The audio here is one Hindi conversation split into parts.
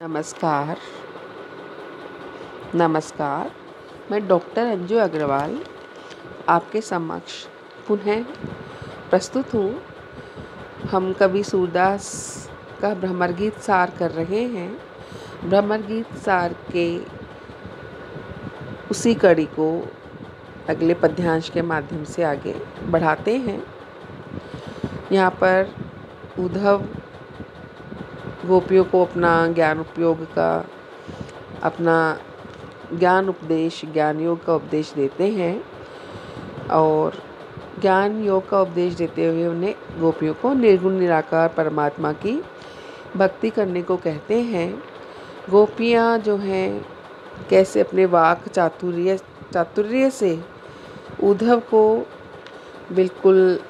नमस्कार। नमस्कार। मैं डॉक्टर अंजू अग्रवाल आपके समक्ष पुनः प्रस्तुत हूँ। हम कवि सूरदास का भ्रमर गीत सार कर रहे हैं। भ्रमर गीत सार के उसी कड़ी को अगले पद्यांश के माध्यम से आगे बढ़ाते हैं। यहाँ पर उद्धव गोपियों को अपना ज्ञान उपदेश ज्ञान योग का उपदेश देते हैं और ज्ञान योग का उपदेश देते हुए उन्हें गोपियों को निर्गुण निराकार परमात्मा की भक्ति करने को कहते हैं। गोपियाँ जो हैं कैसे अपने वाक चातुर्य से उद्धव को बिल्कुल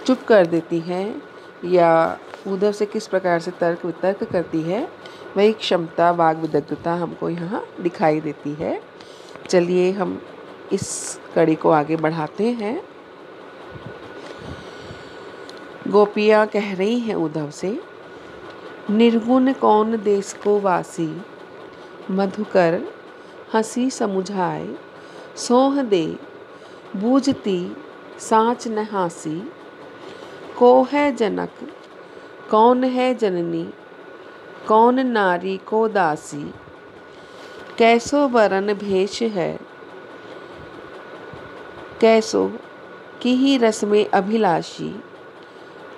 चुप कर देती हैं या उद्धव से किस प्रकार से तर्क वितर्क करती है, वही क्षमता वाग विदग्धता हमको यहाँ दिखाई देती है। चलिए हम इस कड़ी को आगे बढ़ाते हैं। गोपियाँ कह रही हैं उद्धव से, निर्गुण कौन देश को वासी, मधुकर हंसी समुझाए, सोह दे बूझती साँच न हासी, को है जनक कौन है जननी, कौन नारी को दासी, कैसो वरन भेष है, कैसो की ही रस में अभिलाषी,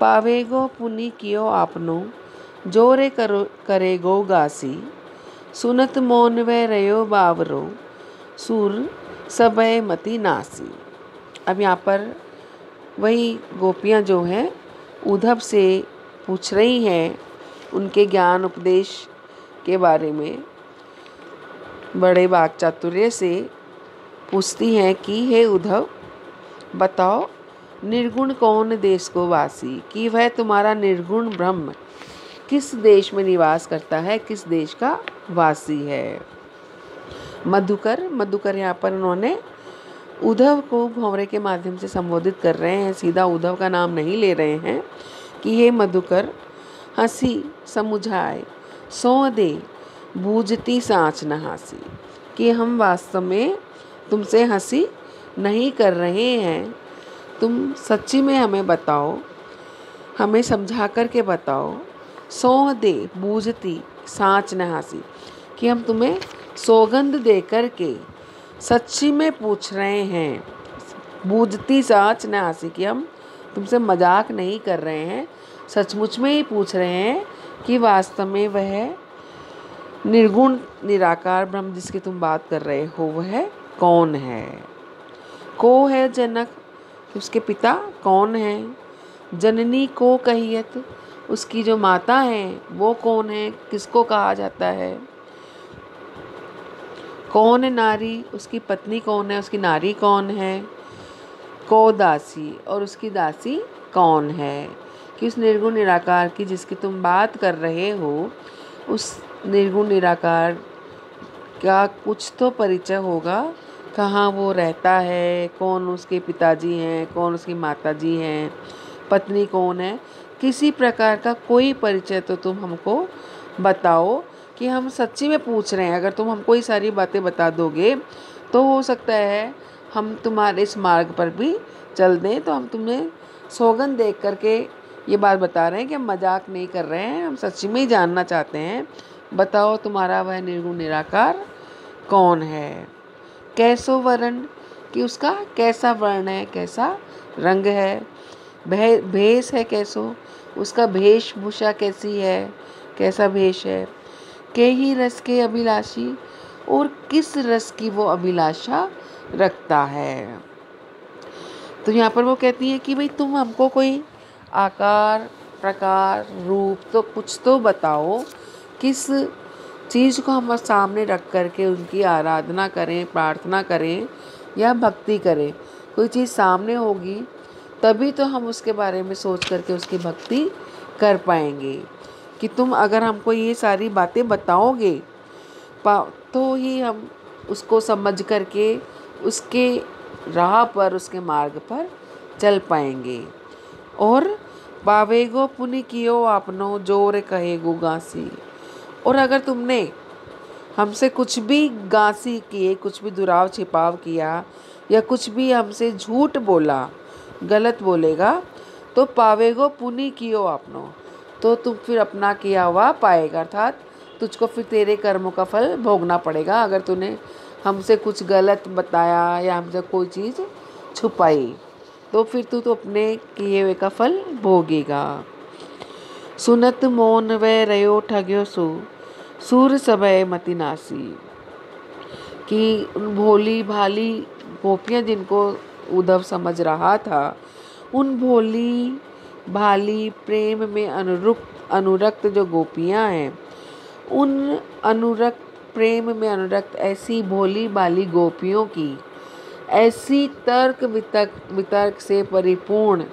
पावेगो पुनि कियो आपनो, जोरे करेगो गासी, सुनत मौन वे रयो बावरो, सुर सबय मति नासी। अब यहाँ पर वही गोपियाँ जो हैं उद्धव से पूछ रही हैं उनके ज्ञान उपदेश के बारे में। बड़े वाक चातुर्य से पूछती हैं कि हे उद्धव, बताओ निर्गुण कौन देश को वासी, कि वह तुम्हारा निर्गुण ब्रह्म किस देश में निवास करता है, किस देश का वासी है। मधुकर यहाँ पर उन्होंने उद्धव को भंवरे के माध्यम से संबोधित कर रहे हैं, सीधा उद्धव का नाम नहीं ले रहे हैं कि हे मधुकर हंसी समुझाए, सो दे बूझती साँच न हासी, कि हम वास्तव में तुमसे हंसी नहीं कर रहे हैं, तुम सच्ची में हमें बताओ, हमें समझा कर के बताओ। सो दे बूझती साँच न हासी, कि हम तुम्हें सौगंध दे कर के सच्ची में पूछ रहे हैं। बूझती साँच न हासी, कि हम तुमसे मजाक नहीं कर रहे हैं, सचमुच में ही पूछ रहे हैं कि वास्तव में वह निर्गुण निराकार ब्रह्म जिसकी तुम बात कर रहे हो वह कौन है। को है जनक, उसके पिता कौन है। जननी को कहियत, उसकी जो माता है वो कौन है, किसको कहा जाता है। कौन नारी, उसकी पत्नी कौन है, उसकी नारी कौन है। को दासी, और उसकी दासी कौन है। कि उस निर्गुण निराकार की जिसकी तुम बात कर रहे हो, उस निर्गुण निराकार का कुछ तो परिचय होगा, कहाँ वो रहता है, कौन उसके पिताजी हैं, कौन उसकी माताजी हैं, पत्नी कौन है, किसी प्रकार का कोई परिचय तो तुम हमको बताओ कि हम सच्ची में पूछ रहे हैं। अगर तुम हमको ये सारी बातें बता दोगे तो हो सकता है हम तुम्हारे इस मार्ग पर भी चल दें। तो हम तुम्हें सौगंध देख करके ये बात बता रहे हैं कि हम मजाक नहीं कर रहे हैं, हम सच्ची में ही जानना चाहते हैं। बताओ तुम्हारा वह निर्गुण निराकार कौन है। कैसो वर्ण, कि उसका कैसा वर्ण है, कैसा रंग है। भेष है कैसो, उसका वेशभूषा कैसी है, कैसा भेष है। के ही रस के अभिलाषी, और किस रस की वो अभिलाषा रखता है। तो यहाँ पर वो कहती है कि भाई तुम हमको कोई आकार प्रकार रूप तो कुछ तो बताओ, किस चीज़ को हम सामने रख करके उनकी आराधना करें, प्रार्थना करें या भक्ति करें। कोई चीज़ सामने होगी तभी तो हम उसके बारे में सोच करके उसकी भक्ति कर पाएंगे। कि तुम अगर हमको ये सारी बातें बताओगे तो ही हम उसको समझ करके उसके राह पर, उसके मार्ग पर चल पाएंगे। और पावेगो पुनि कियो आपनो, जोर कहेगो गासी, और अगर तुमने हमसे कुछ भी गासी किए, कुछ भी दुराव छिपाव किया या कुछ भी हमसे झूठ बोला, गलत बोलेगा, तो पावेगो पुनि कियो आपनो, तो तुम फिर अपना किया हुआ पाएगा, अर्थात तुझको फिर तेरे कर्मों का फल भोगना पड़ेगा। अगर तूने हमसे कुछ गलत बताया या हमसे कोई चीज़ छुपाई तो फिर तू तो अपने किए हुए का फल भोगेगा। सुनत मौन वे रयो ठग्यो सु, सूर सबय मति नासी, कि उन भोली भाली गोपियाँ जिनको उद्धव समझ रहा था, उन भोली भाली प्रेम में अनुरक्त जो गोपियाँ हैं, उन अनुरक्त प्रेम में अनुरक्त ऐसी भोली भाली गोपियों की ऐसी तर्क वितर्क से परिपूर्ण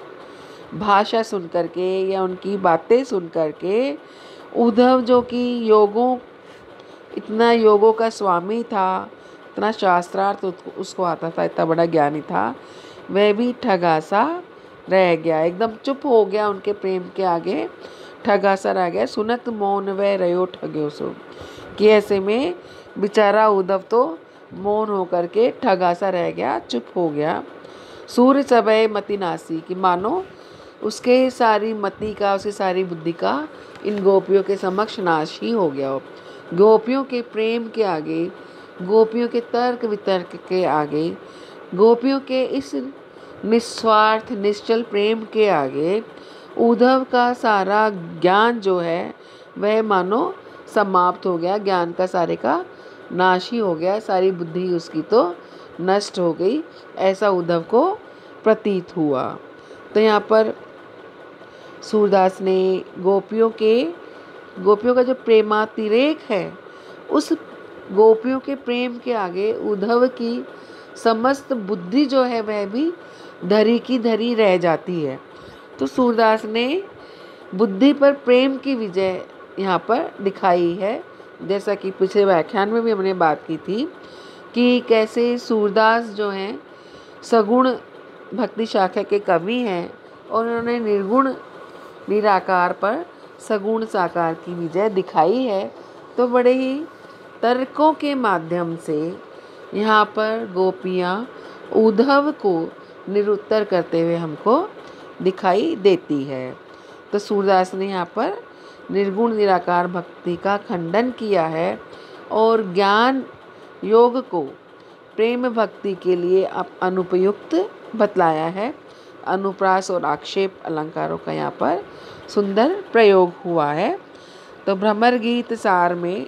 भाषा सुन करके या उनकी बातें सुन करके उद्धव, जो कि इतना योगों का स्वामी था, इतना शास्त्रार्थ उसको आता था, इतना बड़ा ज्ञानी था, वह भी ठगा सा रह गया, एकदम चुप हो गया उनके प्रेम के आगे, ठगा सा रह गया। सुनत मौन वह रयो ठग्यो सो, कि ऐसे में बेचारा उद्धव तो मौन होकर के ठगा सा रह गया, चुप हो गया। सूर्य सबय मति नासी, कि मानो उसके सारी मति का, उसकी सारी बुद्धि का इन गोपियों के समक्ष नाश ही हो गया हो। गोपियों के प्रेम के आगे, गोपियों के तर्क वितर्क के आगे, गोपियों के इस निस्वार्थ निश्चल प्रेम के आगे उद्धव का सारा ज्ञान जो है वह मानो समाप्त हो गया, ज्ञान का सारे का नाश ही हो गया, सारी बुद्धि उसकी तो नष्ट हो गई, ऐसा उद्धव को प्रतीत हुआ। तो यहाँ पर सूरदास ने गोपियों का जो प्रेमातिरेक है, उस गोपियों के प्रेम के आगे उद्धव की समस्त बुद्धि जो है वह भी धरी की धरी रह जाती है। तो सूरदास ने बुद्धि पर प्रेम की विजय यहाँ पर दिखाई है। जैसा कि पिछले व्याख्यान में भी हमने बात की थी कि कैसे सूरदास जो हैं सगुण भक्ति शाखा के कवि हैं और उन्होंने निर्गुण निराकार पर सगुण साकार की विजय दिखाई है। तो बड़े ही तर्कों के माध्यम से यहाँ पर गोपियाँ उद्धव को निरुत्तर करते हुए हमको दिखाई देती है। तो सूरदास ने यहाँ पर निर्गुण निराकार भक्ति का खंडन किया है और ज्ञान योग को प्रेम भक्ति के लिए अनुपयुक्त बतलाया है। अनुप्रास और आक्षेप अलंकारों का यहाँ पर सुंदर प्रयोग हुआ है। तो भ्रमर गीत सार में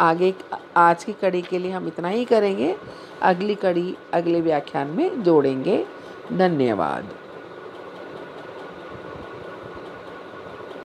आगे आज की कड़ी के लिए हम इतना ही करेंगे, अगली कड़ी अगले व्याख्यान में जोड़ेंगे। धन्यवाद।